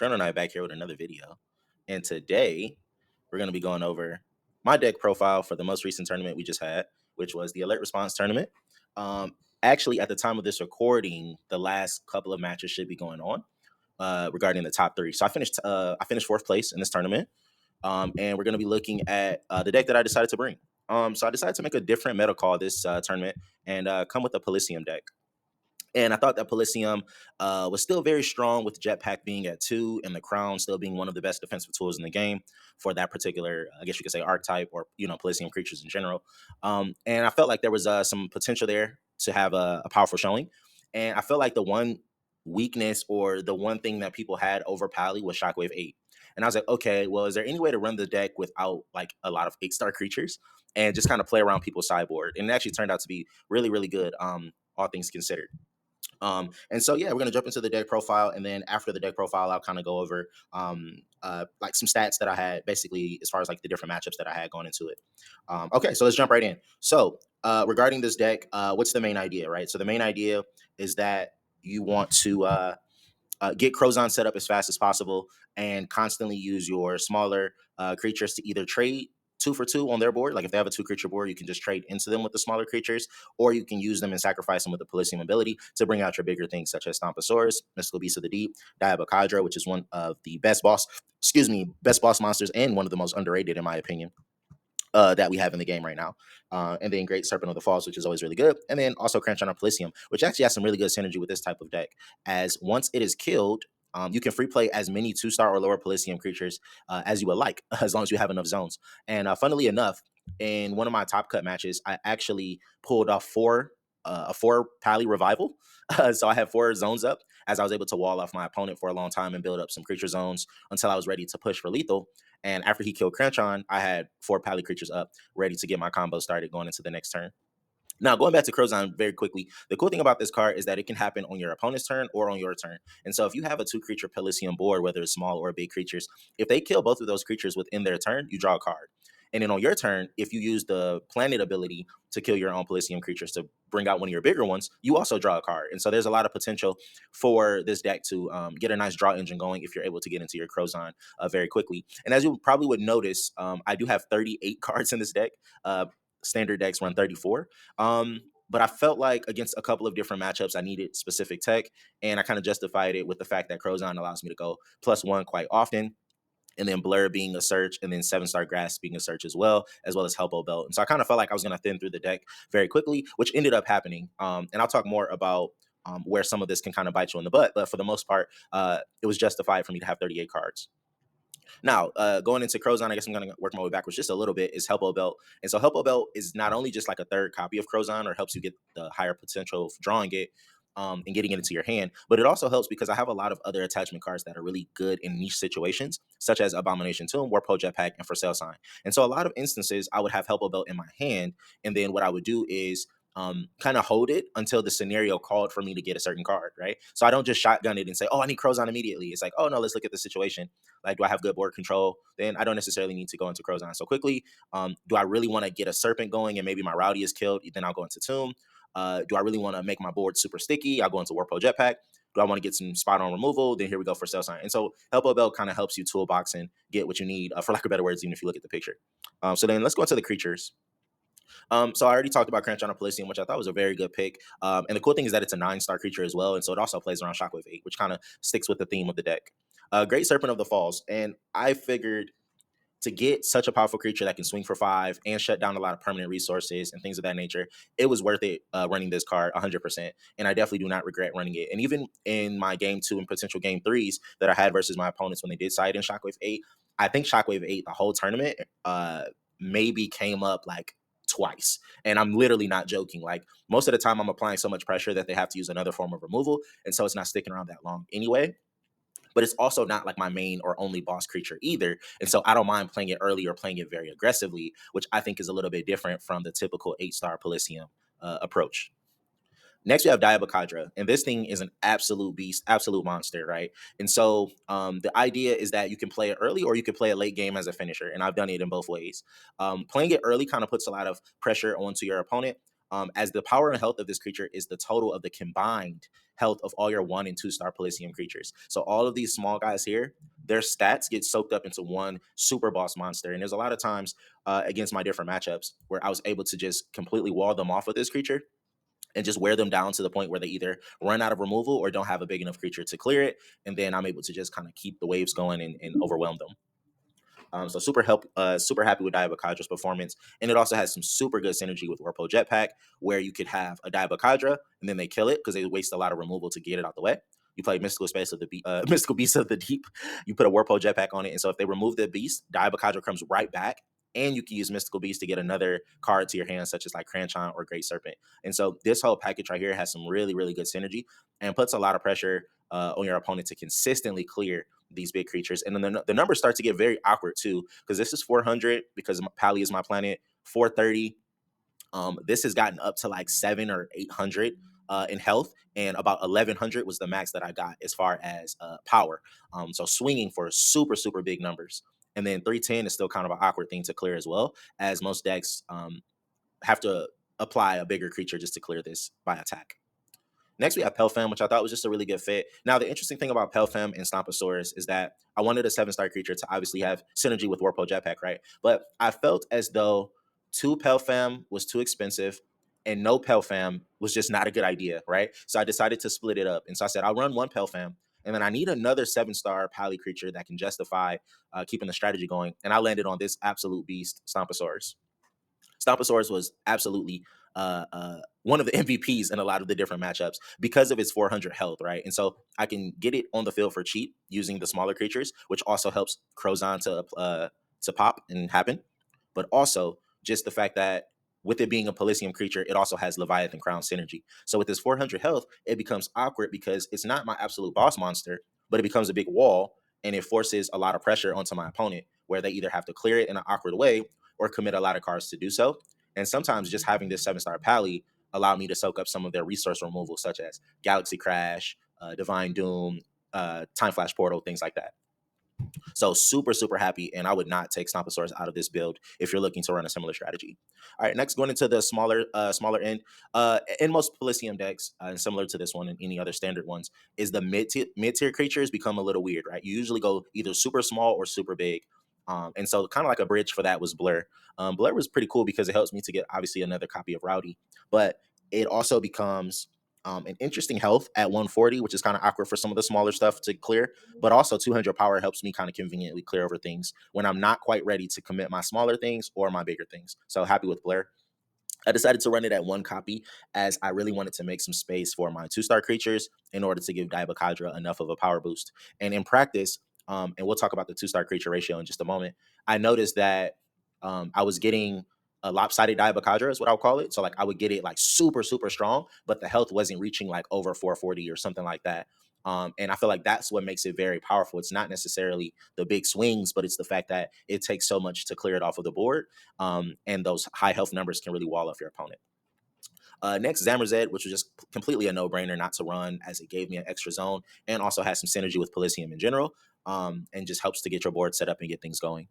Colonel and I are back here with another video. And today we're going to be going over my deck profile for the most recent tournament we just had, which was the Alert Response tournament. Actually, at the time of this recording, the last couple of matches should be going on regarding the top three. So I finished fourth place in this tournament, and we're going to be looking at the deck that I decided to bring. So I decided to make a different meta call this tournament and come with a Polysium deck. And I thought that Polysium was still very strong with Jetpack being at 2 and the Crown still being one of the best defensive tools in the game for that particular, I guess you could say, archetype or, Polysium creatures in general. And I felt like there was some potential there to have a powerful showing. And I felt like the one weakness or the one thing that people had over Pali was Shockwave 8. And I was like, okay, well, is there any way to run the deck without like a lot of 8-star creatures and just kind of play around people's sideboard? And it actually turned out to be really, really good, all things considered. And so yeah, we're gonna jump into the deck profile, and then after the deck profile, I'll kind of go over like some stats that I had, basically as far as like the different matchups that I had going into it. Okay, so let's jump right in. So regarding this deck, what's the main idea, right? So the main idea is that you want to get Crozon set up as fast as possible and constantly use your smaller creatures to either trade 2 for 2 on their board. Like if they have a 2 creature board, you can just trade into them with the smaller creatures, or you can use them and sacrifice them with the Polysium ability to bring out your bigger things, such as Stomposaurus, Mystical Beast of the Deep, Diabacadra, which is one of the best boss monsters and one of the most underrated, in my opinion. That we have in the game right now. And then Great Serpent of the Falls, which is always really good. And then also Crunch on Polysium, which actually has some really good synergy with this type of deck, as once it is killed, you can free play as many 2-star or lower Polysium creatures as you would like, as long as you have enough zones. And funnily enough, in one of my top cut matches, I actually pulled off a 4 Pally revival. So I had 4 zones up, as I was able to wall off my opponent for a long time and build up some creature zones until I was ready to push for lethal. And after he killed Crunchon, I had 4 Pally creatures up, ready to get my combo started going into the next turn. Now, going back to Crozon very quickly, the cool thing about this card is that it can happen on your opponent's turn or on your turn. And so if you have a 2-creature Polysium board, whether it's small or big creatures, if they kill both of those creatures within their turn, you draw a card. And then on your turn, if you use the planet ability to kill your own Polysium creatures to bring out one of your bigger ones, you also draw a card. And so there's a lot of potential for this deck to get a nice draw engine going if you're able to get into your Crozon very quickly. And as you probably would notice, I do have 38 cards in this deck. Standard decks run 34. But I felt like against a couple of different matchups, I needed specific tech, and I kind of justified it with the fact that Crozon allows me to go +1 quite often, and then Blur being a search, and then 7-star Grass being a search as well as Helpo Belt. And so I kind of felt like I was going to thin through the deck very quickly, which ended up happening. And I'll talk more about where some of this can kind of bite you in the butt, but for the most part, it was justified for me to have 38 cards. Now, going into Crozon, I guess I'm going to work my way backwards just a little bit, is Helpo Belt. And so Helpo Belt is not only just like a third copy of Crozon, or helps you get the higher potential of drawing it and getting it into your hand, but it also helps because I have a lot of other attachment cards that are really good in niche situations, such as Abomination Tomb, Warpo Jetpack, and For Sale Sign. And so a lot of instances, I would have Helpo Belt in my hand, and then what I would do is kind of hold it until the scenario called for me to get a certain card, right? So I don't just shotgun it and say, oh, I need Crozon immediately. It's like, oh, no, let's look at the situation. Like, do I have good board control? Then I don't necessarily need to go into Crozon so quickly. Do I really want to get a Serpent going and maybe my Rowdy is killed? Then I'll go into Tomb. Do I really want to make my board super sticky? I'll go into Warpo Jetpack. Do I want to get some spot on removal? Then here we go for Sale Sign. And so Helpo Belt kind of helps you toolbox and get what you need, for lack of better words, even if you look at the picture. So then let's go into the creatures. So I already talked about Crunch on a Polysium, which I thought was a very good pick. And the cool thing is that it's a 9-star creature as well. And so it also plays around Shockwave 8, which kind of sticks with the theme of the deck. Great Serpent of the Falls. And I figured to get such a powerful creature that can swing for 5 and shut down a lot of permanent resources and things of that nature, it was worth it running this card 100%. And I definitely do not regret running it. And even in my game 2 and potential game 3s that I had versus my opponents when they did side in Shockwave 8, I think Shockwave 8, the whole tournament, maybe came up like twice. And I'm literally not joking. Like most of the time I'm applying so much pressure that they have to use another form of removal. And so it's not sticking around that long anyway. But it's also not like my main or only boss creature either. And so I don't mind playing it early or playing it very aggressively, which I think is a little bit different from the typical 8-star Polysium approach. Next, we have Diabacadra, and this thing is an absolute beast, absolute monster, right? And so the idea is that you can play it early or you can play it late game as a finisher, and I've done it in both ways. Playing it early kind of puts a lot of pressure onto your opponent, as the power and health of this creature is the total of the combined health of all your 1 and 2 star Pelisium creatures. So all of these small guys here, their stats get soaked up into one super boss monster. And there's a lot of times against my different matchups where I was able to just completely wall them off with this creature and just wear them down to the point where they either run out of removal or don't have a big enough creature to clear it. And then I'm able to just kind of keep the waves going and overwhelm them. So super happy with Diabacadra's performance, and it also has some super good synergy with Warpo Jetpack, where you could have a Diabacadra and then they kill it because they waste a lot of removal to get it out the way. You play Mystical Space of the Mystical Beast of the Deep. You put a Warpo Jetpack on it, and so if they remove the beast, Diabacadra comes right back, and you can use Mystical Beast to get another card to your hand, such as like Cranchan or Great Serpent. And so this whole package right here has some really really good synergy and puts a lot of pressure on your opponent to consistently clear these big creatures. And then the numbers start to get very awkward too, because this is 400 because Pali is my planet, 430. This has gotten up to like 7 or 800 in health, and about 1100 was the max that I got as far as power. So swinging for super, super big numbers. And then 310 is still kind of an awkward thing to clear as well, as most decks have to apply a bigger creature just to clear this by attack. Next, we have Pelfam, which I thought was just a really good fit. Now, the interesting thing about Pelfam and Stomposaurus is that I wanted a 7-star creature to obviously have synergy with Warpo Jetpack, right? But I felt as though 2 Pelfam was too expensive and no Pelfam was just not a good idea, right? So I decided to split it up. And so I said, I'll run 1 Pelfam, and then I need another 7-star Pali creature that can justify keeping the strategy going. And I landed on this absolute beast, Stomposaurus. Stomposaurus was absolutely one of the MVPs in a lot of the different matchups because of its 400 health, right? And so I can get it on the field for cheap using the smaller creatures, which also helps Crozon to pop and happen. But also just the fact that with it being a Pelisium creature, it also has Leviathan Crown synergy. So with this 400 health, it becomes awkward because it's not my absolute boss monster, but it becomes a big wall and it forces a lot of pressure onto my opponent where they either have to clear it in an awkward way or commit a lot of cards to do so. And sometimes just having this 7-star Pally allowed me to soak up some of their resource removal, such as Galaxy Crash, Divine Doom, Time Flash Portal, things like that. So super, super happy, and I would not take Stomposaurus out of this build if you're looking to run a similar strategy. All right, next going into the smaller end. In most Pelisium decks, and similar to this one and any other standard ones, is the mid-tier creatures become a little weird, right? You usually go either super small or super big. And so kind of like a bridge for that was Blur. Blur was pretty cool because it helps me to get obviously another copy of Rowdy, but it also becomes an interesting health at 140, which is kind of awkward for some of the smaller stuff to clear, but also 200 power helps me kind of conveniently clear over things when I'm not quite ready to commit my smaller things or my bigger things. So happy with Blair. I decided to run it at 1 copy as I really wanted to make some space for my 2-star creatures in order to give Diabacadra enough of a power boost. And in practice, and we'll talk about the 2-star creature ratio in just a moment, I noticed that I was getting a lopsided Diabacadra is what I'll call it. So like I would get it like super, super strong, but the health wasn't reaching like over 440 or something like that. And I feel like that's what makes it very powerful. It's not necessarily the big swings, but it's the fact that it takes so much to clear it off of the board. And those high health numbers can really wall off your opponent. Next, Zamorzed, which was just completely a no-brainer not to run as it gave me an extra zone and also has some synergy with Pelisium in general, and just helps to get your board set up and get things going.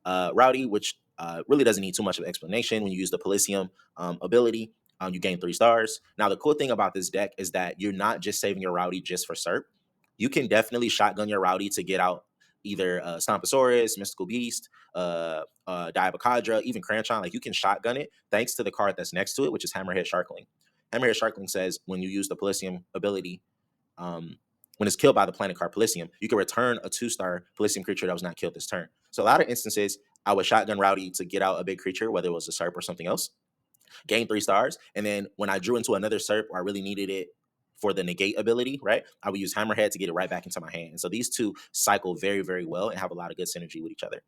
Rowdy, which really doesn't need too much of explanation. When you use the Pelisium ability, you gain 3 stars. Now, the cool thing about this deck is that you're not just saving your Rowdy just for SERP. You can definitely shotgun your Rowdy to get out either Stomposaurus, Mystical Beast, Diabacadra, even Cranchan. Like you can shotgun it thanks to the card that's next to it, which is Hammerhead Sharkling. Hammerhead Sharkling says when you use the Pelisium ability, when it's killed by the planet card Pelisium, you can return a 2-star Pelisium creature that was not killed this turn. So a lot of instances, I would shotgun Rowdy to get out a big creature, whether it was a SERP or something else, gain 3 stars, and then when I drew into another SERP where I really needed it for the negate ability, right, I would use Hammerhead to get it right back into my hand. And so these two cycle very, very well and have a lot of good synergy with each other.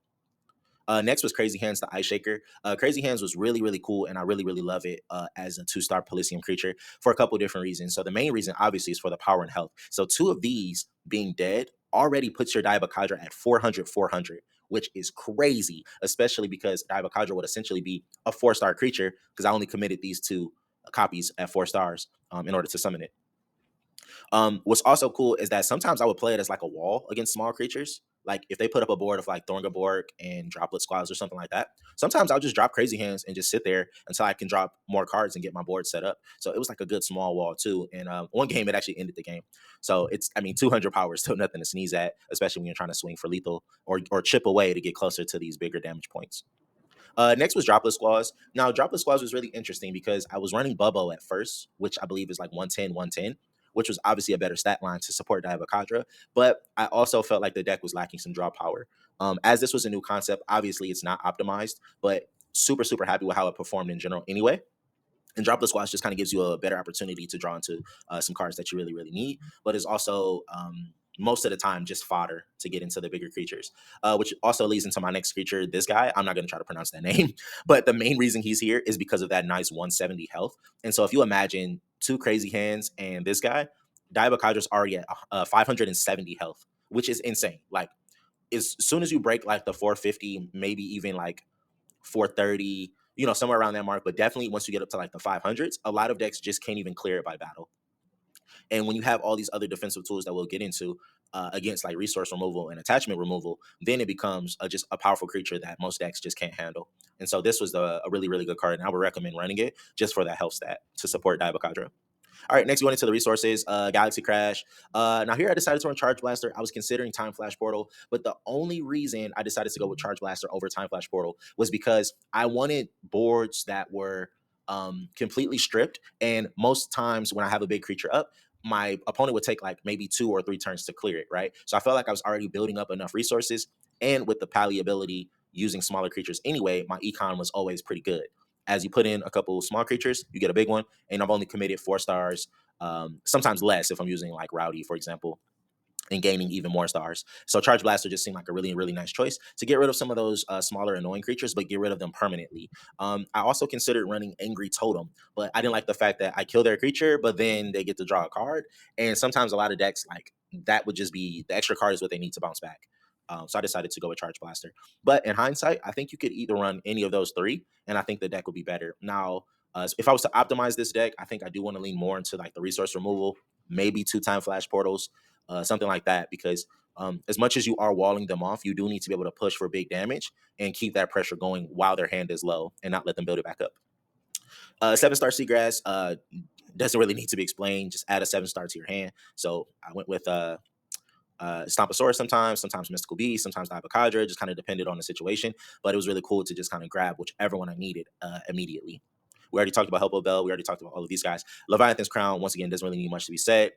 Next was Crazy Hands, the Ice Shaker. Crazy Hands was really, really cool, and I really, really love it as a 2-star Pelisium creature for a couple of different reasons. So the main reason, obviously, is for the power and health. So 2 of these being dead already puts your Diabacadra at 400, which is crazy, especially because Diabacadra would essentially be a 4-star creature because I only committed these 2 copies at 4 stars in order to summon it. What's also cool is that sometimes I would play it as like a wall against small creatures, Like if they put up a board of like Thorngaborg and Droplet Squads or something like that, sometimes I'll just drop Crazy Hands and just sit there until I can drop more cards and get my board set up. So it was like a good small wall too. And one game it actually ended the game. So it's, I mean, 200 power is still nothing to sneeze at, especially when you're trying to swing for lethal or chip away to get closer to these bigger damage points. Next was Droplet Squaws. Now, Droplet Squaws was really interesting because I was running Bubbo at first, which I believe is like 110, 110, which was obviously a better stat line to support Diabacadra. But I also felt like the deck was lacking some draw power. As this was a new concept, obviously it's not optimized, but super, super happy with how it performed in general anyway. And Droplet Squash just kind of gives you a better opportunity to draw into some cards that you really, really need, but it's also most of the time just fodder to get into the bigger creatures, which also leads into my next creature. This guy, I'm not going to try to pronounce that name, but the main reason he's here is because of that nice 170 health. And so if you imagine two Crazy Hands and this guy, Diabacadra's already at 570 health, which is insane. Like as soon as you break like the 450, maybe even like 430, somewhere around that mark. But definitely once you get up to like the 500s, a lot of decks just can't even clear it by battle. And when you have all these other defensive tools that we'll get into against like resource removal and attachment removal, then it becomes just a powerful creature that most decks just can't handle. And so this was a really, really good card, and I would recommend running it just for that health stat to support Diabacadra. All right, next we went into the resources. Galaxy Crash. Now here I decided to run Charge Blaster. I was considering Time Flash Portal, but the only reason I decided to go with Charge Blaster over Time Flash Portal was because I wanted boards that were completely stripped. And most times when I have a big creature up, my opponent would take like maybe 2 or 3 turns to clear it, right? So I felt like I was already building up enough resources, and with the Pali ability using smaller creatures anyway, my econ was always pretty good. As you put in a couple small creatures, you get a big one, and I've only committed 4 stars, sometimes less if I'm using like Rowdy, for example, and gaining even more stars. So Charge Blaster just seemed like a really, really nice choice to get rid of some of those smaller, annoying creatures, but get rid of them permanently. I also considered running Angry Totem, but I didn't like the fact that I kill their creature, but then they get to draw a card. And sometimes a lot of decks, like that would just be the extra card is what they need to bounce back. So I decided to go with Charge Blaster. But in hindsight, I think you could either run any of those three, and I think the deck would be better. Now, if I was to optimize this deck, I think I do want to lean more into like the resource removal, maybe 2 time flash portals, something like that, because as much as you are walling them off, you do need to be able to push for big damage and keep that pressure going while their hand is low and not let them build it back up. 7-star Seagrass doesn't really need to be explained. Just add a 7-star to your hand. So I went with Stomposaurus sometimes Mystical Beast, sometimes Diabacadra, just kind of depended on the situation. But it was really cool to just kind of grab whichever one I needed immediately. We already talked about Helpo Bell. We already talked about all of these guys. Leviathan's Crown, once again, doesn't really need much to be said.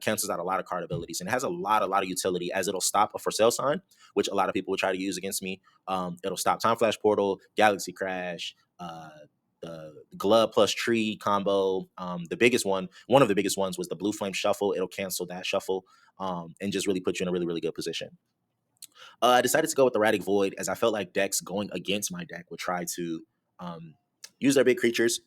Cancels out a lot of card abilities, and it has a lot of utility, as it'll stop a for sale sign, which a lot of people will try to use against me. It'll stop Time Flash Portal, Galaxy Crash, the Glove plus Tree combo. The biggest one of the biggest ones was the Blue Flame Shuffle. It'll cancel that shuffle and just really put you in a really, really good position. I decided to go with Erratic Void, as I felt like decks going against my deck would try to use their big creatures.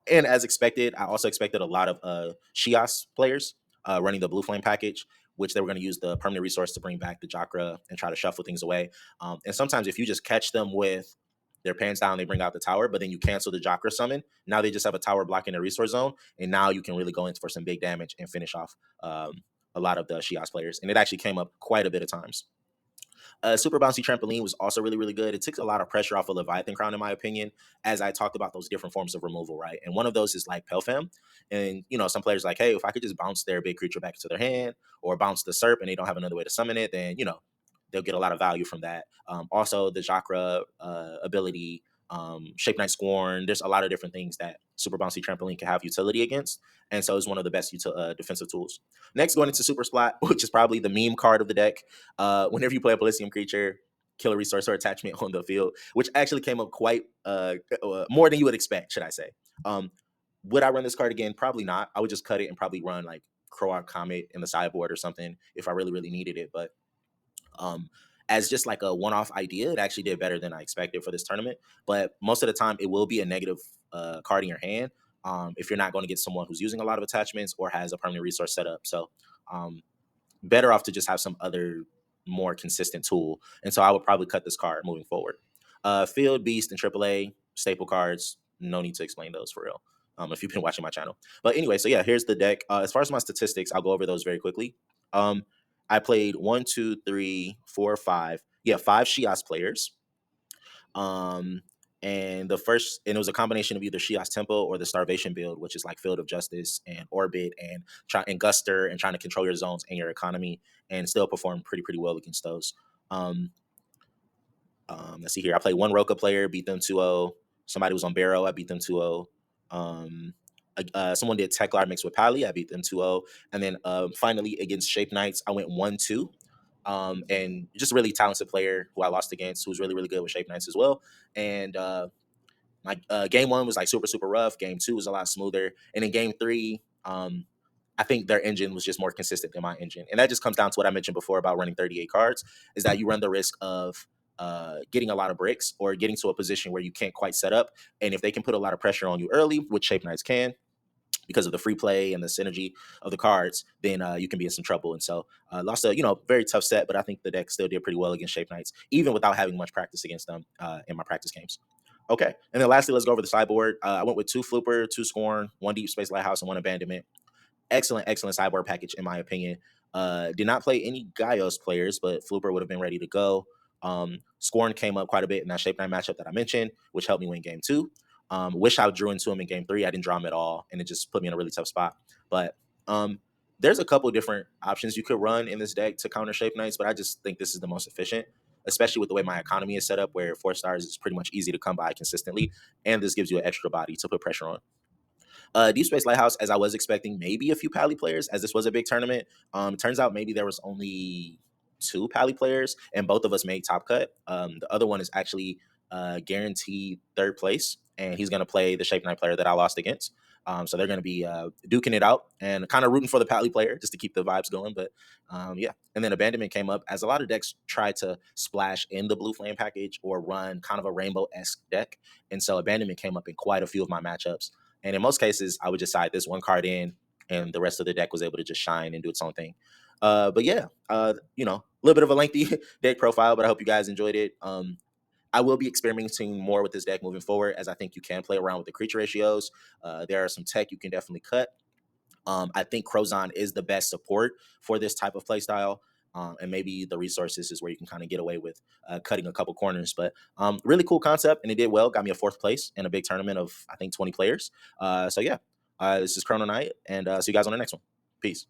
And as expected, I also expected a lot of Shias players running the Blue Flame package, which they were going to use the permanent resource to bring back the Chakra and try to shuffle things away. And sometimes if you just catch them with their pants down, they bring out the tower, but then you cancel the Chakra summon. Now they just have a tower blocking their resource zone, and now you can really go in for some big damage and finish off a lot of the Shias players. And it actually came up quite a bit of times. Super Bouncy Trampoline was also really, really good. It took a lot of pressure off of Leviathan Crown, in my opinion, as I talked about those different forms of removal, right? And one of those is like Pelfam. And, some players like, hey, if I could just bounce their big creature back into their hand or bounce the Serp and they don't have another way to summon it, then, they'll get a lot of value from that. Also, the Chakra ability, Shape Knight Scorn, there's a lot of different things that Super Bouncy Trampoline can have utility against. And so it's one of the best defensive tools. Next, going into Super Splat, which is probably the meme card of the deck. Whenever you play a Polysium creature, kill a resource or attachment on the field, which actually came up quite more than you would expect, should I say. Would I run this card again? Probably not. I would just cut it and probably run like Croag Comet in the sideboard or something if I really, really needed it. But as just like a one-off idea, it actually did better than I expected for this tournament. But most of the time, it will be a negative card in your hand if you're not going to get someone who's using a lot of attachments or has a permanent resource set up. So better off to just have some other more consistent tool. And so I would probably cut this card moving forward. Field, Beast, and AAA, staple cards. No need to explain those for real if you've been watching my channel. But anyway, so yeah, here's the deck. As far as my statistics, I'll go over those very quickly. I played one, two, three, four, five. Yeah, five Shias players. Um, and it was a combination of either Shias Temple or the Starvation build, which is like Field of Justice and Orbit and Guster and trying to control your zones and your economy and still perform pretty well against those. Um, let's see here. I played one Roka player, beat them 2-0. Somebody was on Barrow, I beat them 2-0. Someone did Teklar mixed with Pali, I beat them 2-0. And then finally against Shape Knights, I went 1-2. And just a really talented player who I lost against, who was really good with Shape Knights as well. And my game one was like super rough. Game two was a lot smoother, and in game three, I think their engine was just more consistent than my engine, and that just comes down to what I mentioned before about running 38 cards. Is that you run the risk of getting a lot of bricks or getting to a position where you can't quite set up, and if they can put a lot of pressure on you early, which Shape Knights can, because of the free play and the synergy of the cards, then you can be in some trouble. And so lost a very tough set, but I think the deck still did pretty well against Shape Knights, even without having much practice against them in my practice games. Okay, and then lastly, let's go over the sideboard. I went with two Flooper, two Scorn, one Deep Space Lighthouse, and one Abandonment. Excellent sideboard package in my opinion. Did not play any Gaios players, but Flooper would have been ready to go. Scorn came up quite a bit in that Shape 9 matchup that I mentioned, which helped me win game two. Wish I drew into him in game three. I didn't draw him at all, and it just put me in a really tough spot. But there's a couple different options you could run in this deck to counter Shape Knights, but I just think this is the most efficient, especially with the way my economy is set up, where 4 stars is pretty much easy to come by consistently, and this gives you an extra body to put pressure on. Deep Space Lighthouse, as I was expecting, maybe a few Pally players, as this was a big tournament. Turns out maybe there was only two Pally players, and both of us made top cut. The other one is actually guaranteed third place, and he's going to play the Shape Knight player that I lost against. So they're going to be duking it out and kind of rooting for the Pally player just to keep the vibes going. But yeah, and then Abandonment came up as a lot of decks try to splash in the Blue Flame package or run kind of a rainbow-esque deck. And so Abandonment came up in quite a few of my matchups. And in most cases, I would just side this one card in, and the rest of the deck was able to just shine and do its own thing. But yeah, a little bit of a lengthy deck profile, but I hope you guys enjoyed it. I will be experimenting more with this deck moving forward, as I think you can play around with the creature ratios. There are some tech you can definitely cut. I think Crozon is the best support for this type of playstyle. And maybe the resources is where you can kind of get away with cutting a couple corners. But really cool concept, and it did well. Got me a fourth place in a big tournament of, I think, 20 players. So yeah, this is Chrono Knight, and see you guys on the next one. Peace.